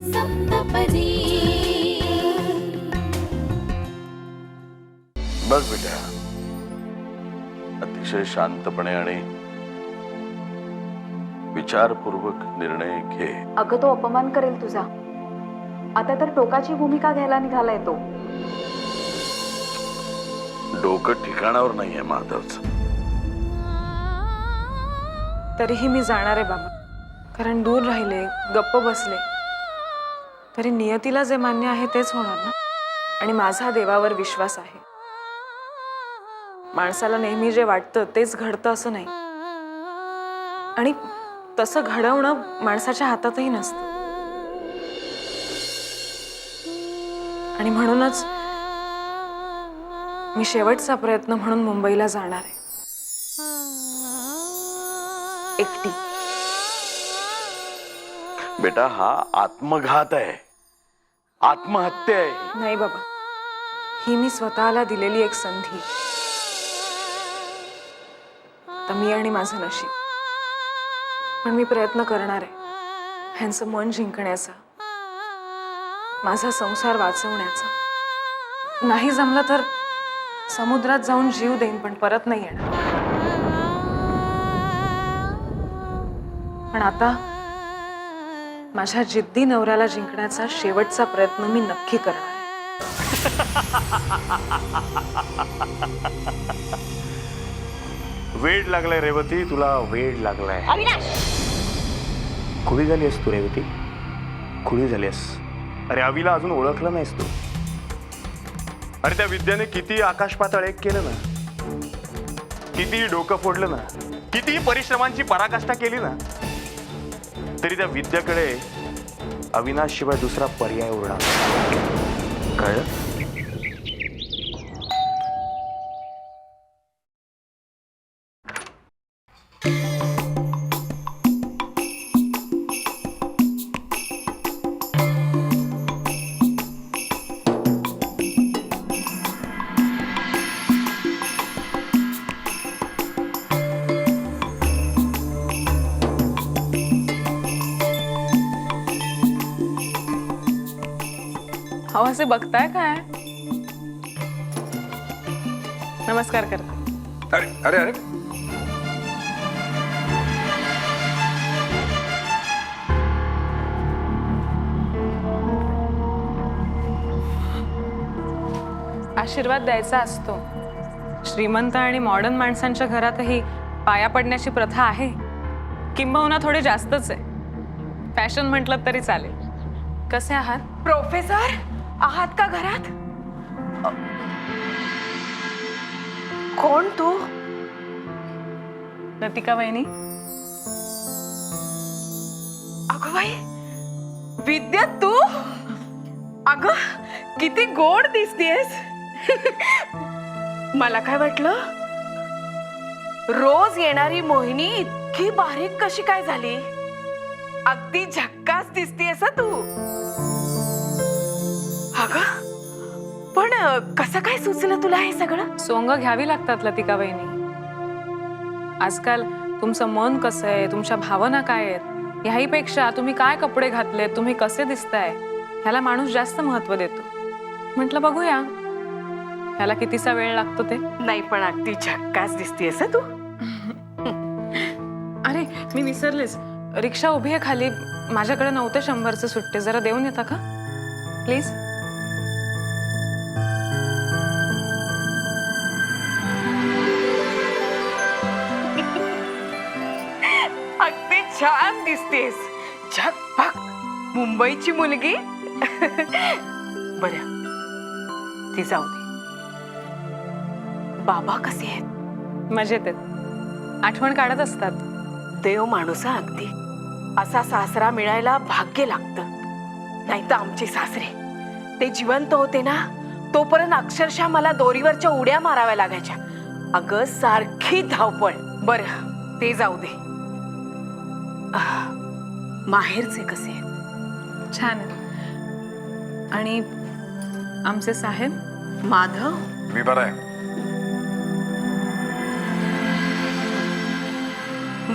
सप्तपदी. बघ बेटा, अतिशय शांतपणे आणि विचारपूर्वक निर्णय घे. अगं तो अपमान करेल तुझा. आता तर टोकाची भूमिका घ्यायला निघालाय तो. डोकं ठिकाणावर नाहीये माधवचं. तरीही मी जाणार आहे बाबा, कारण दूर राहिले, गप्प बसले तरी नियतीला जे मान्य आहे तेच होणार ना. आणि माझा देवावर विश्वास आहे. माणसाला नेहमी जे वाटतं तेच घडतं असं नाही, आणि तसं घडवणं माणसाच्या हातातही नसतं. आणि म्हणूनच मी शेवटचा प्रयत्न म्हणून मुंबईला जाणार आहे, एकटी. बेटा, हा आत्मघात आहे, आत्महत्या आहे. नाही बाबा, ही मी स्वतःला दिलेली एक संधी. तर मी आणि माझं नशीब. पण मी प्रयत्न करणार आहे ह्यांचं मन जिंकण्याचा, माझा संसार वाचवण्याचा. नाही जमलं तर समुद्रात जाऊन जीव देईन, पण परत नाही येणार. पण आता माझ्या जिद्दी नवऱ्याला जिंकण्याचा शेवटचा प्रयत्न मी नक्की करणार आहे. वेड लागलाय रेवती, तुला वेड लागलाय. खुळी झालीस तू रेवती, खुळी झालीस. अरे अविला अजून ओळखलं नाहीस तू. अरे त्या विद्याने किती आकाश पाताळ एक केलं ना, किती डोकं फोडलं ना, किती परिश्रमांची पराकाष्ठा केली ना, तरी त्या विद्याकडे अविनाश शिवाय दुसरा पर्याय उरला. कळलं? अहो, असे बघताय काय? नमस्कार करते. अरे अरे अरे, आशीर्वाद द्यायचा असतो. श्रीमंत आणि मॉडर्न माणसांच्या घरातही पाया पडण्याची प्रथा आहे, किंबहुना थोडे जास्तच आहे. फॅशन म्हटलं तरी चालेल. कसे आहात? प्रोफेसर आहात का घरात? कोण तू? लतिका वहिनी. अगं बाई, विद्या तू? अगं किती गोड दिसतेस. मला काय वाटलं, रोज येणारी मोहिनी इतकी बारीक कशी काय झाली? अगदी झक्कास दिसतेस तू. अगं पण कसं काय सुचलं तुला हे सगळं? सोंग घ्यावी लागतात लतिका वहिनी. आजकाल तुमचं मन कसं आहे, तुमच्या भावना काय आहेत, ह्याहीपेक्षा तुम्ही काय कपडे घातले, तुम्ही कसे दिसताय, ह्याला माणूस जास्त महत्व देतो. म्हटलं बघूया ह्याला कितीसा वेळ लागतो ते. नाही पण अगदी झक्कास दिसतेस तू. अरे मी विसरलेच, रिक्षा उभी आहे खाली, माझ्याकडे नव्हते 100चे सुट्टे, जरा देऊन येता का प्लीज? अगदी छान दिसतेस, झकभक मुंबईची मुलगी. बरं ती जाऊ दे. बाबा कसे आहेत? मजेत आहेत, आठवण काढत असतात. देव माणूस अगदी. असा सासरा मिळायला भाग्य लागतं. नाही तर आमचे सासरे, ते जिवंत होते ना तोपर्यंत अक्षरशः मला दोरीवरच्या उड्या माराव्या लागायच्या. अगं सारखी धावपळ. बरं ते जाऊ दे. माहेरचे कसे आहेत? छान आहे. आणि आमचे साहेब? माधव मी बरा आहे.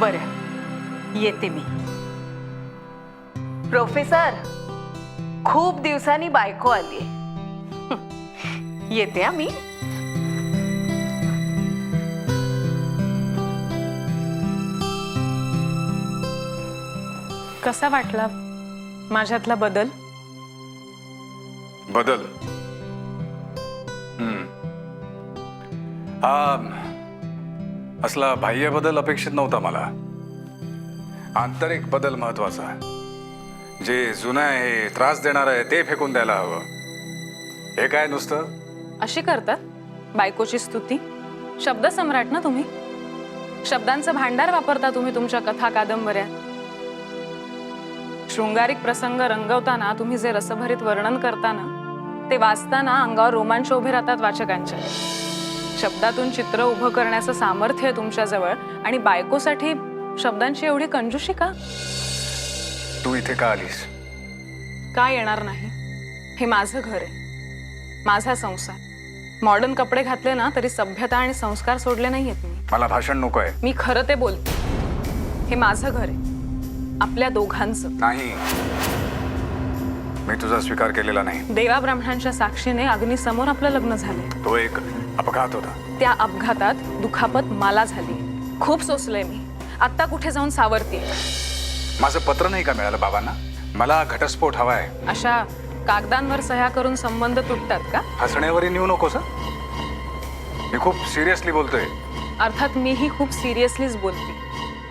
बरं येते मी. प्रोफेसर खूप दिवसांनी बायको आली. येते आम्ही. कसा वाटला माझ्यातला बदल? बदल हा असला बाह्य बदल अपेक्षित नव्हता मला. आंतरिक बदल महत्वाचा. जे जुनं आहे, त्रास देणार आहे ते फेकून द्यायला हवं. हे काय नुसतं अशी करतात बायकोची स्तुती? शब्द सम्राट ना तुम्ही. शब्दांचं भांडार वापरता तुम्ही तुमच्या कथा कादंबऱ्या. शृंगारिक प्रसंग रंगवताना तुम्ही जे रसभरीत वर्णन करताना ते वाचताना अंगावर रोमांच उभे राहतात वाचकांच्या. शब्दातून चित्र उभं करण्याचं सामर्थ्य आहे तुमच्याजवळ आणि बायकोसाठी शब्दांची एवढी कंजूशी का? तू इथे का आलीस? का येणार नाही? हे माझं घर आहे, माझा संसार. मॉडर्न कपडे घातले ना तरी सभ्यता आणि संस्कार सोडले नाहीयेत मी. मला भाषण नको आहे. मी खरं ते बोलते. हे माझं घर आहे, आपल्या दोघांचं. नाही, मी तुझा स्वीकार केलेला नाही. देवा ब्राह्मणांच्या साक्षीने अग्नीसमोर आपलं लग्न झालंय. तो एक अपघात होता. त्या अपघातात दुखापत मला झाली. खूप सोसलंय मी. आत्ता कुठे जाऊन सावरते? माझं पत्र नाही का मिळालं बाबांना? मला घटस्फोट हवाय. अशा कागदांवर सह्या करून संबंध तुटतात का? हसण्यावरही नेऊ नकोस. मी खूप सिरियसली बोलतोय. अर्थात मीही खूप सिरियसलीच बोलते,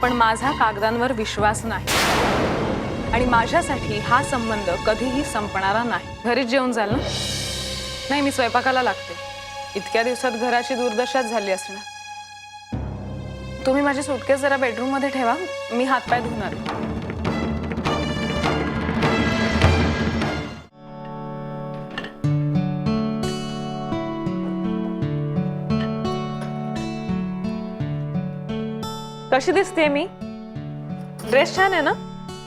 पण माझा कागदांवर विश्वास नाही आणि माझ्यासाठी हा संबंध कधीही संपणारा नाही. घरीच जेवून जाल ना? नाही, मी स्वयंपाकाला लागते. इतक्या दिवसात घराची दुर्दशाच झाली असणार. तुम्ही माझी सुटकेस जरा बेडरूम मध्ये ठेवा, मी हातपाय धुणार. कशी दिसते मी? ड्रेस छान आहे ना?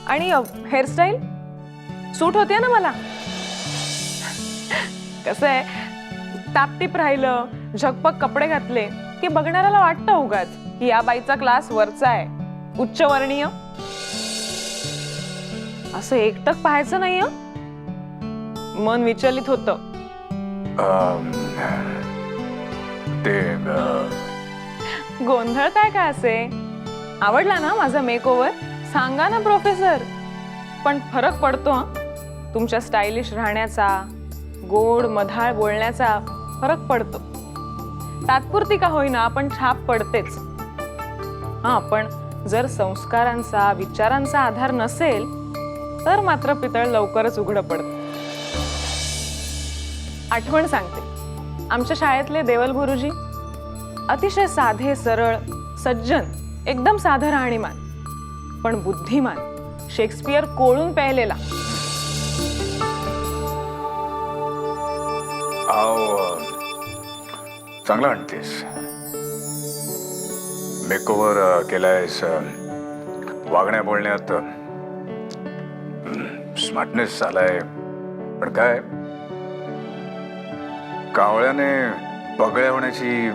आणि हेअरस्टाईल सूट होते ना मला? कसं आहे, टापटीप राहिलं, झगपक कपडे घातले की बघणाऱ्याला वाटतं उगाच की या बाईचा क्लास वरचा आहे, उच्चवर्णीय. असं एकटक पाहायचं नाही. मन विचलित होतं. ते गोंधळताय काय असे? आवडला ना माझा मेकओव्हर? सांगा ना प्रोफेसर. पण फरक पडतो हं. तुमच्या स्टायलिश राहण्याचा, गोड मधाळ बोलण्याचा फरक पडतो. तात्पुरती का होईना पण छाप पडतेच. हा, पण जर संस्कारांचा, विचारांचा आधार नसेल तर मात्र पितळ लवकरच उघडं पडतं. आठवण सांगते, आमच्या शाळेतले देवल गुरुजी अतिशय साधे, सरळ, सज्जन, एकदम साधं राहणीमान, पण बुद्धिमान, शेक्सपियर कोळून प्यायलेला. चांगला आणतेस. मेकओव्हर केलायस, वागण्या बोलण्यात स्मार्टनेस आलाय. पण काय, कावळ्याने बगळ्या होण्याची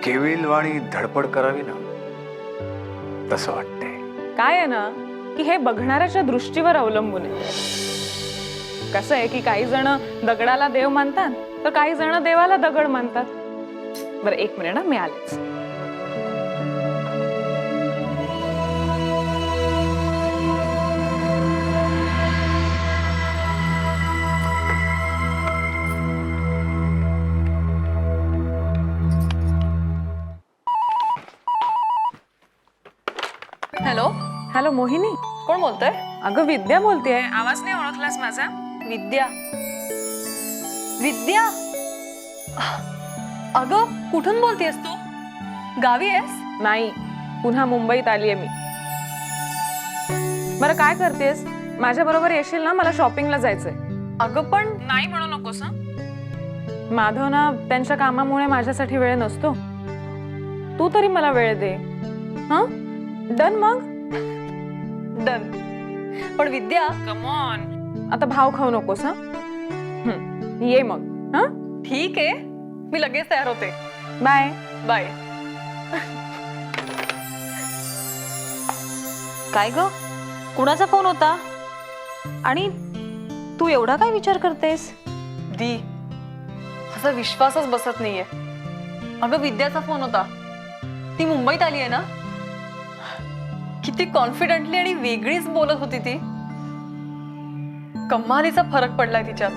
केविलवाणी धडपड करावी ना, तसं वाटतंय. काय आहे ना की हे बघणाऱ्याच्या दृष्टीवर अवलंबून आहे. कसं आहे की काही जण दगडाला देव मानतात तर काही जण देवाला दगड मानतात. बरं, एक मिनिट, मी आलेच. हॅलो, हॅलो मोहिनी. कोण बोलतोय? अगं विद्या बोलतेय. आवाज नाही ओळखलास माझा? विद्या. विद्या, अगं कुठून बोलतेस तू? गावी आहेस? नाही, पुन्हा मुंबईत आलीये मी. बरं काय करतेस? माझ्या बरोबर येशील ना? मला शॉपिंगला जायचंय. अगं पण नाही म्हणू नकोस हं. माधव ना त्यांच्या कामामुळे माझ्यासाठी वेळ नसतो. तू तरी मला वेळ दे. हं, डन? मग डन. पण विद्या, कम ऑन, आता भाव खाऊ नकोस हं. ये मग. हं, ठीक आहे, मी लगेच तयार होते. बाय. बाय. काय ग, कुणाचा फोन होता? आणि तू एवढा काय विचार करतेस? दी असा विश्वासच बसत नाहीये. अगं विद्याचा फोन होता. ती मुंबईत आली आहे ना. किती कॉन्फिडेंटली आणि वेगळीच बोलत होती ती. कमालीचा फरक पडलाय तिच्यात.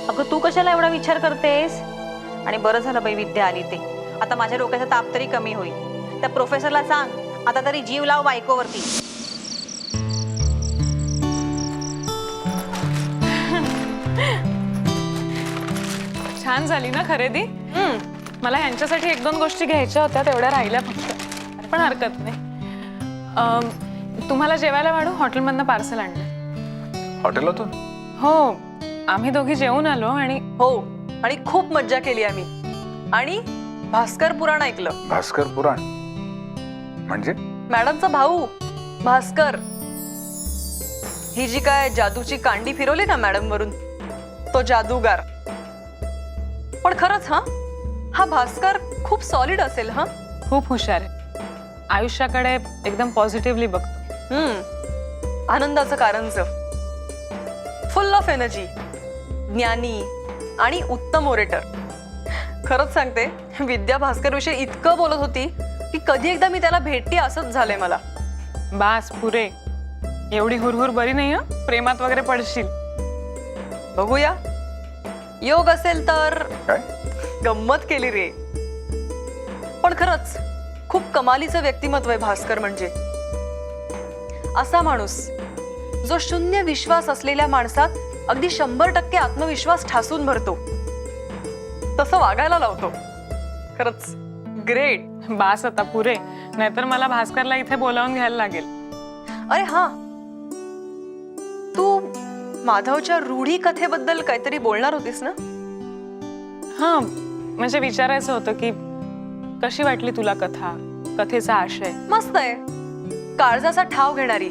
अगं तू कशाला एवढा विचार करतेस? आणि बरं झालं बाई विद्या आली ते. आता माझ्या डोक्याचा ताप तरी कमी होईल. त्या प्रोफेसरला सांग आता तरी जीव लाव बायकोवरती. छान झाली ना खरेदी? मला ह्यांच्यासाठी 1-2 गोष्टी घ्यायच्या होत्या, तेवढ्या राहिल्या फक्त. पण हरकत नाही. तुम्हाला जेवायला वाढू? हॉटेलमधनं पार्सल आणलं. हॉटेलातून? हो, आम्ही दोघी जेवून आलो आणि हो, आणि खूप मज्जा केली आम्ही. आणि भास्कर पुराण ऐकलं. भास्कर पुराण म्हणजे? मॅडमचा भाऊ भास्कर. ही जी काय जादूची कांडी फिरवली ना मॅडम वरून, तो जादूगार. पण खरंच हा भास्कर खूप सॉलिड असेल. खूप हुशार आहे. आयुष्याकडे एकदम पॉझिटिव्हली बघतो. आनंदाचं कारणचं. फुल ऑफ एनर्जी, ज्ञानी आणि उत्तम ओरेटर. खरंच सांगते, विद्या भास्कर विषयी इतकं बोलत होती की कधी एकदा मी त्याला भेटते असंच झालंय मला. बास पुरे. एवढी हुरहुर बरी नाही हं? प्रेमात वगैरे पडशील. बघूया, योग असेल तर. काय गंमत केली रे. पण खरंच खूप कमालीचं व्यक्तिमत्व आहे भास्कर म्हणजे. असा माणूस जो शून्य विश्वास असलेल्या माणसात अगदी 100% आत्मविश्वास ठासून भरतो, तसं वागायला लावतो. खरंच ग्रेट. बास आता पुरे, नाहीतर मला भास्करला इथे बोलावून घ्यायला लागेल. अरे हा, तू माधवच्या रूढी कथेबद्दल काहीतरी बोलणार होतीस ना? हा, म्हणजे विचारायचं होतं की कशी वाटली तुला कथा, कथेचा आशय? मस्त आहे. काळजाचा ठाव घेणारी,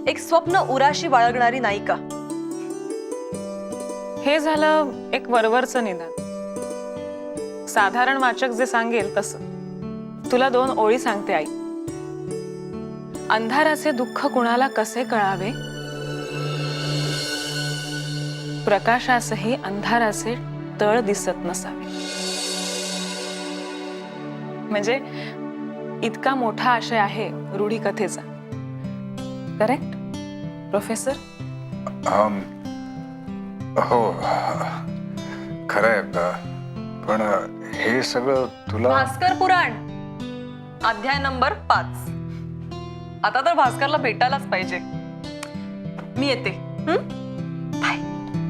एक स्वप्न उराशी बाळगणारी नायिका. हे झालं एक वरवरचं निदान. साधारण वाचक जे सांगेल तसं. तुला 2 ओळी सांगते आई. अंधाराचे दुःख कुणाला कसे कळावे, प्रकाशासही अंधाराचे तळ दिसत नसावे. म्हणजे इतका मोठा आशय आहे रूढी कथेचा. Correct professor? हो, खरंय. पण हे सगळं तुला? भास्कर पुराण अध्याय नंबर 5. आता तर भास्करला भेटायलाच पाहिजे. मी येते.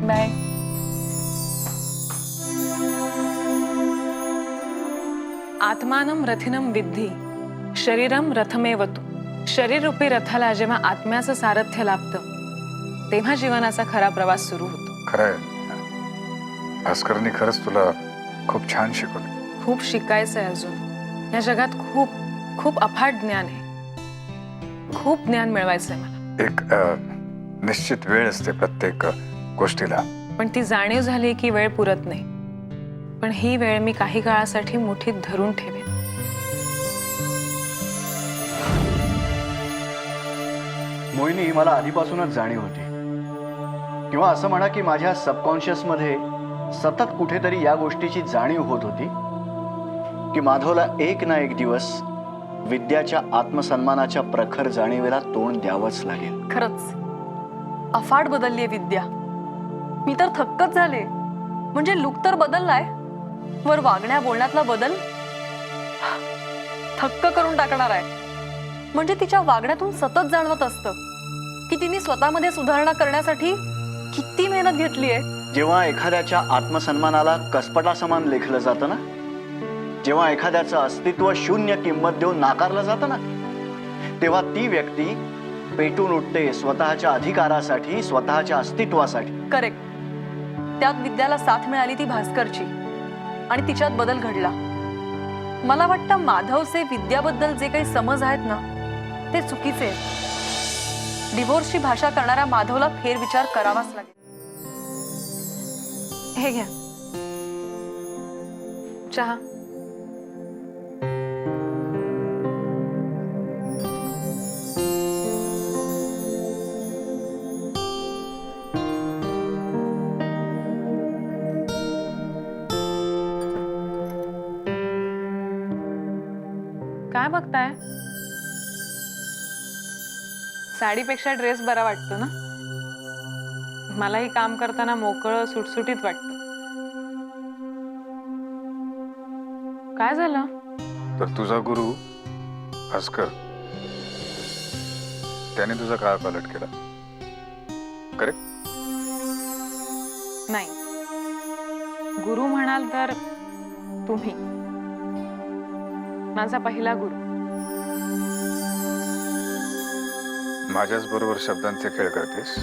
बाय. आत्मानम रथिनम विद्धी शरीरम रथमेवतु. शरीर रूपी रथाला जेव्हा आत्म्याचं सारथ्य लाभतं तेव्हा जीवनाचा खरा प्रवास सुरू होतो. खरंय. भास्करने खरंच तुला खूप छान शिकवलं. खूप शिकायचं आहे अजून. या जगात खूप खूप अफाट ज्ञान आहे. खूप ज्ञान मिळवायचंय मला. एक निश्चित वेळ असते प्रत्येक गोष्टीला. पण ती जाणीव झाली की वेळ पुरत नाही. पण ही वेळ मी काही काळासाठी मुठीत धरून ठेवेन. मोहिनी, ही मला आधीपासूनच जाणीव होती. किंवा असं म्हणा की माझ्या सबकॉन्शियस मध्ये सतत कुठेतरी या गोष्टीची जाणीव होत होती की माधवला एक ना एक दिवस विद्याच्या आत्मसन्मानाच्या प्रखर जाणीवेला तोंड द्यावंच लागेल. खरंच अफाट बदललीये विद्या. मी तर थक्कच झाले. म्हणजे लुक तर बदललाय, वर वागण्या बोलण्यातला बदल थक्क करून टाकणार आहे. म्हणजे तिच्या वागण्यातून सतत जाणवत असतं की तिने स्वतःमध्ये सुधारणा करण्यासाठी किती मेहनत घेतलीये. जेव्हा एखाद्याच्या आत्मसन्मानाला कसपटासमान लेखलं जातं ना, जेव्हा एखाद्याचं अस्तित्व शून्य किंमत देऊन नाकारलं जातं ना, तेव्हा ती व्यक्ती पेटून उठते स्वतःच्या अधिकारासाठी, स्वतःच्या अस्तित्वासाठी. करेक्ट. त्यात विद्याला साथ मिळाली ती भास्करची आणि तिच्यात बदल घडला. मला वाटतं माधवचे विद्याबद्दल जे काही समज आहेत ना ते चुकीचे आहेत. डिव्होर्सची भाषा करणाऱ्या माधवला फेरविचार करावाच लागेल. हे घ्या चहा. काय बघताय? साडीपेक्षा ड्रेस बरा वाटतो ना? मलाही काम करताना मोकळं सुटसुटीत वाटतं. काय झालं? तर तुझा गुरु भास्कर त्याने तुझा काळ पालट केला, करेक्ट? नाही, गुरु म्हणाल तर तुम्ही, माझा पहिला गुरु. माझ्याच बरोबर शब्दांचे खेळ करतेस.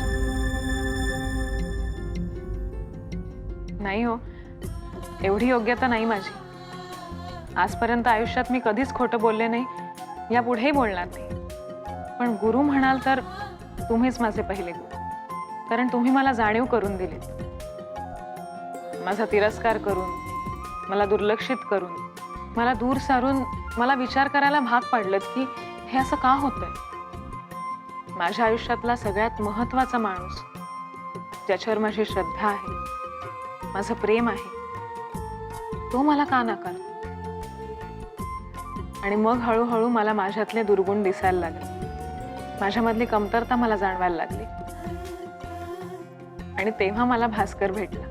नाही हो, एवढी योग्यता नाही माझी. आजपर्यंत आयुष्यात मी कधीच खोटं बोलले नाही, यापुढेही बोलणार नाही. पण गुरु म्हणाल तर तुम्हीच माझे पहिले गुरु, कारण तुम्ही मला जाणीव करून दिली. माझा तिरस्कार करून, मला दुर्लक्षित करून, मला दूर सारून मला विचार करायला भाग पाडलं की हे असं का होतंय. माझ्या आयुष्यातला सगळ्यात महत्त्वाचा माणूस, ज्याच्यावर माझी श्रद्धा आहे, माझं प्रेम आहे, तो मला का नाकारतो. आणि मग हळूहळू मला माझ्यातले दुर्गुण दिसायला लागले, माझ्यामधली कमतरता मला जाणवायला लागली. आणि तेव्हा मला भास्कर भेटला,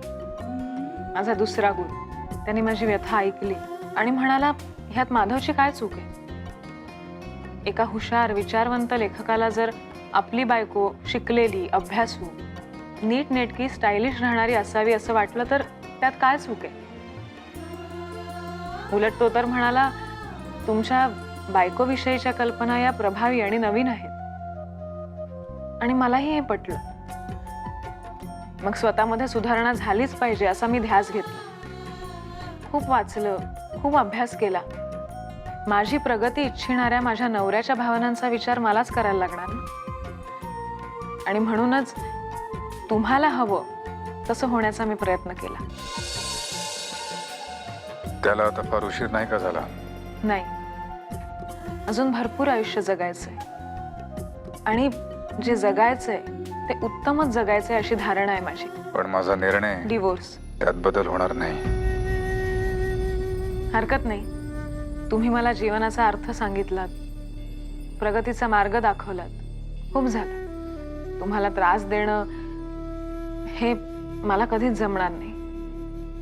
माझा दुसरा गुरु. त्याने माझी व्यथा ऐकली आणि म्हणाला, ह्यात माधवची काय चूक आहे. एका हुशार विचारवंत लेखकाला जर आपली बायको शिकलेली, अभ्यासू, नीटनेटकी, स्टायलिश राहणारी असावी असं वाटलं तर त्यात काय चूक आहे. उलट तो तर म्हणाला, तुमच्या बायकोविषयीच्या कल्पना या प्रभावी आणि नवीन आहेत. आणि मलाही हे पटलं. मग स्वतःमध्ये सुधारणा झालीच पाहिजे असा मी ध्यास घेतला. खूप वाचलं, खूप अभ्यास केला. माझी प्रगती इच्छिणाऱ्या माझ्या नवऱ्याच्या भावनांचा विचार मलाच करायला लागणार ना. आणि म्हणूनच तुम्हाला हवं तसं होण्याचा मी प्रयत्न केला. त्याला आता फार उशीर नाही का झाला? नाही, अजून भरपूर आयुष्य जगायचंय. आणि जे जगायचंय ते उत्तमच जगायचंय अशी धारणा आहे माझी. पण माझा निर्णय, डिवोर्स. त्यात बदल होणार नाही. हरकत नाही. तुम्ही मला जीवनाचा अर्थ सांगितलात, प्रगतीचा मार्ग दाखवलात, खूप झालं. तुम्हाला त्रास देणं हे मला कधीच जमणार नाही.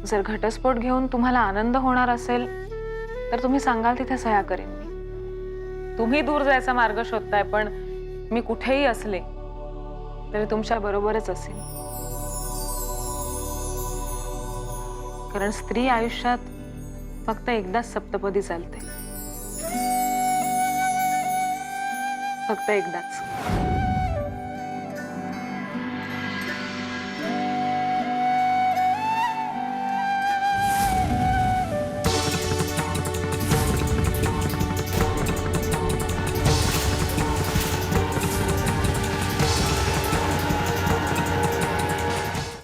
जर घटस्फोट घेऊन तुम्हाला आनंद होणार असेल तर तुम्ही सांगाल तिथे सह्या करेन मी. तुम्ही दूर जायचा मार्ग शोधताय, पण मी कुठेही असले तरी तुमच्या बरोबरच असेल. कारण स्त्री आयुष्यात फक्त एकदाच सप्तपदी चालते, फक्त एकदाच.